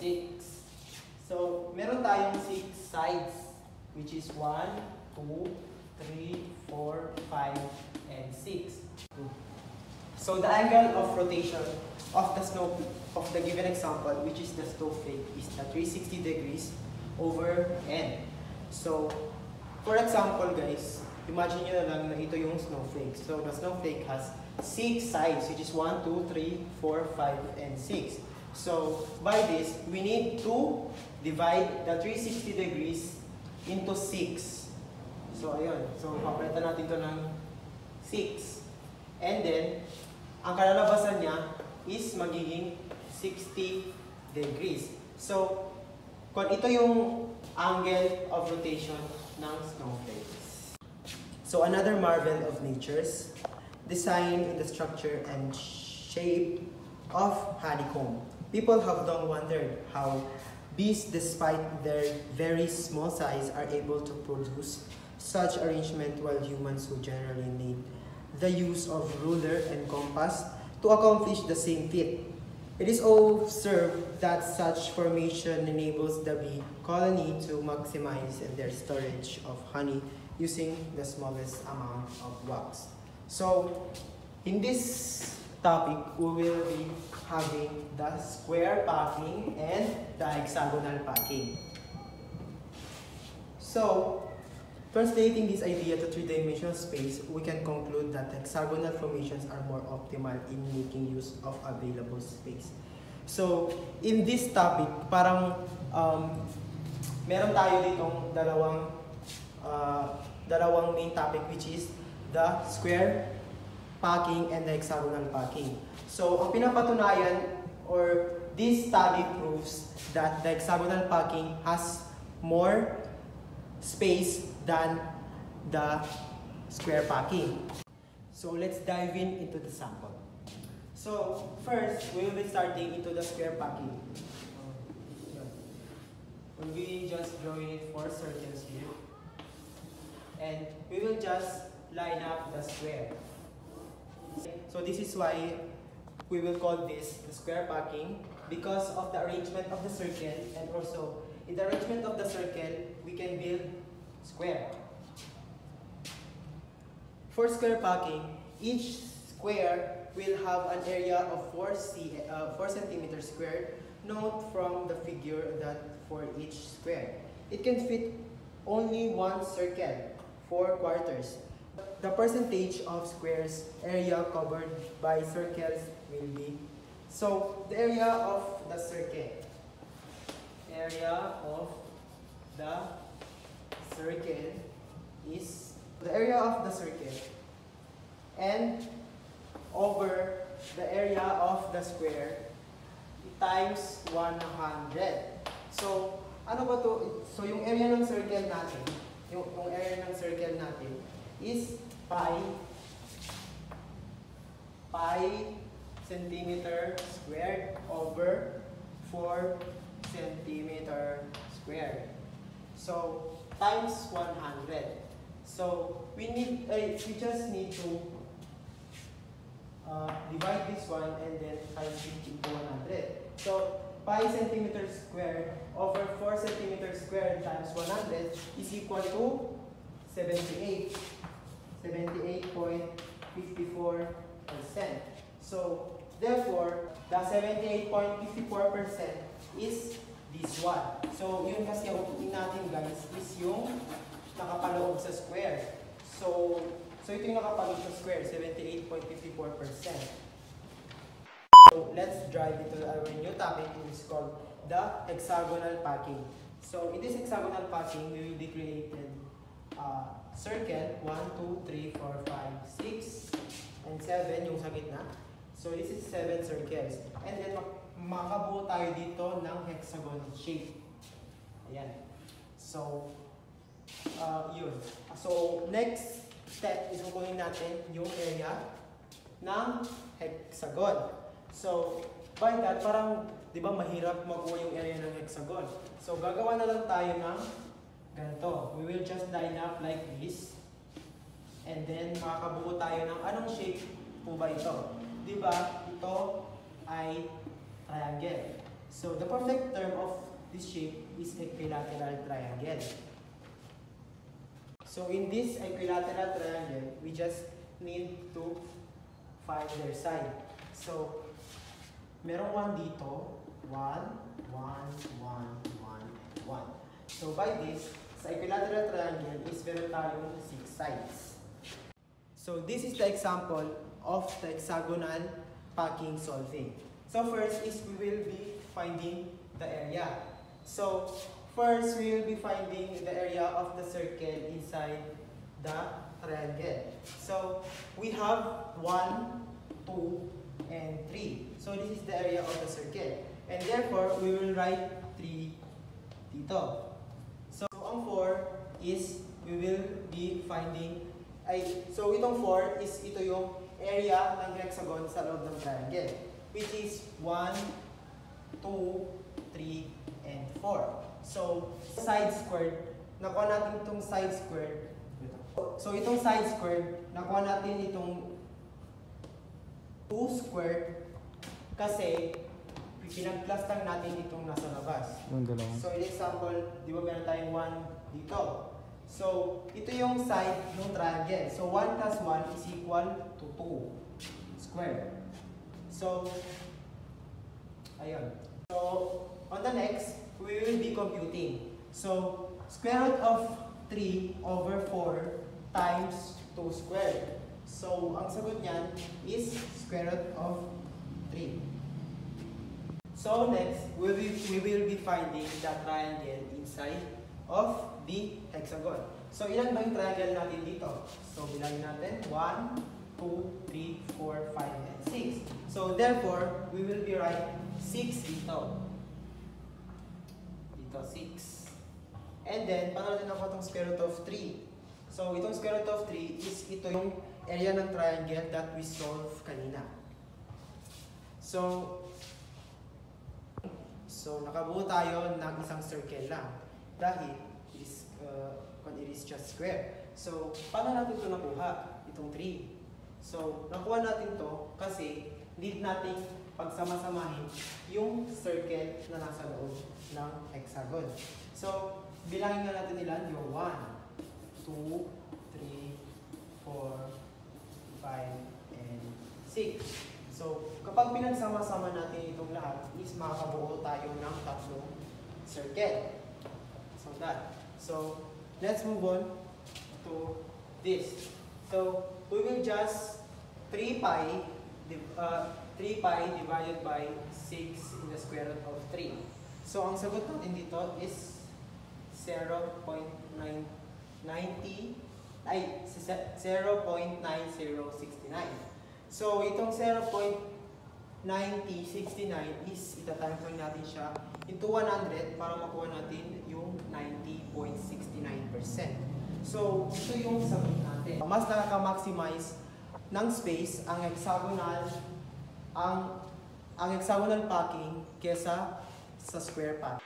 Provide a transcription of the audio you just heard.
6. So, meron tayong 6 sides, which is 1, 2, 3, 4, 5, and 6. So, the angle of rotation of the given example, which is the snowflake, is the 360 degrees over n. So, for example guys, imagine nyo na lang na ito yung snowflake. So, the snowflake has 6 sides, which is 1, 2, 3, 4, 5, and 6. So, by this, we need to divide the 360 degrees into 6. So, ayun. So, papalitan natin ito ng 6. And then, ang kalalabasan niya is magiging 60 degrees. So, kung ito yung angle of rotation ng snowflakes. So, another marvel of nature's design in the structure and shape of honeycomb. People have long wondered how bees, despite their very small size, are able to produce such arrangement while humans who generally need the use of ruler and compass to accomplish the same feat. It is observed that such formation enables the bee colony to maximize their storage of honey using the smallest amount of wax. So, in this topic, we will be having the square packing and the hexagonal packing. So, translating this idea to three-dimensional space, we can conclude that hexagonal formations are more optimal in making use of available space. So, in this topic, parang meron tayo ditong dalawang main topic, which is the square packing and the hexagonal packing. So, ang pinapatunayan or this study proves that the hexagonal packing has more space than the square packing. So, let's dive into the sample. So, first, we will be starting into the square packing. We'll be just drawing 4 circles here. And we will just line up the square. So this is why we will call this the square packing, because of the arrangement of the circle, and also in the arrangement of the circle, we can build square. For square packing, each square will have an area of 4 centimeters squared. Note from the figure that for each square, it can fit only one circle, 4 quarters. The percentage of squares area covered by circles will be, so the area of the circle is the area of the circle and over the area of the square times 100. So, ano ba to? So, yung area ng circle natin, is pi centimeter squared over 4 centimeter squared. So, times 100. So, we just need to divide this one and then times it into 100. So, pi centimeter squared over 4 centimeter squared times 100 is equal to 78.54%. So, therefore, the 78.54% is this one. So, yun kasi ang upuin natin guys is yung nakapaloob sa square. So ito yung nakapaloob sa square, 78.54%. So, let's dive into our new topic, which is called the hexagonal packing. So, in this hexagonal packing, we will be creating circle 1, 2, 3, 4, 5, 6, and 7 yung sa gitna. So, this is 7 circles. And then, makabuo tayo dito ng hexagon shape. Ayan. So, yun. So, next step is kukunin natin yung area ng hexagon. So, by that, parang, di ba, mahirap makuha yung area ng hexagon. So, gagawa na lang tayo ng ganito. We will just line up like this. And then, makakabuo tayo ng anong shape po ba ito? Di ba, ito ay triangle. So the perfect term of this shape is equilateral triangle. So in this equilateral triangle, we just need to find their side. So merong 1 dito, 1, 1, 1, 1, 1. So by this, sa equilateral triangle is meron tayong 6 sides. So this is the example of the hexagonal packing solving. So first is we will be finding the area. So first we will be finding the area of the circle inside the triangle. So we have 1, 2, and 3. So this is the area of the circle. And therefore, we will write 3 dito. So ang 4 is we will be finding so itong 4 is ito yung area ng hexagon sa loob ng triangle, which is 1, 2, 3, and 4. So side squared, nakuha natin itong side squared. So itong side squared, nakuha natin itong 2 squared kasi pinag-plus lang natin itong nasa labas. So in example, di ba meron tayong 1 dito. So, ito yung side ng triangle. So, 1 plus 1 is equal to 2 squared. So, ayun. So, on the next, we will be computing. So, square root of 3 over 4 times 2 squared. So, ang sagot niyan is square root of 3. So, next, we will be finding the triangle inside of the hexagon. So, ilan ba yung triangle natin dito? So, bilangin natin 1, 2, 3, 4, 5, and 6. So, therefore, we will be writing 6 dito. Dito, 6. And then, paano natin nakuha itong square root of 3? So, itong square root of 3 is ito yung area ng triangle that we solved kanina. So, nakabuo tayo ng isang circle lang. Dahil it is just square. So, paano natin ito nakuha? Itong 3. So, nakuha natin to kasi need nating pagsama-samahin yung circle na nasa loob ng hexagon. So, bilangin nga natin ilan yung 1, 2, 3, 4, 5, and 6. So, kapag pinagsama-sama natin itong lahat, is makakabuo tayo ng 3 circle. So that. So let's move on to this. So we will just 3 pi divided by 6 in the square root of 3. So ang sagot natin dito is 0.9069. So itong 0.9069 is itatimes lang natin siya into 100 para makuha natin yung 90.69%. So ito yung sagot natin. Mas nakaka-maximize ng space ang hexagonal packing kesa sa square packing.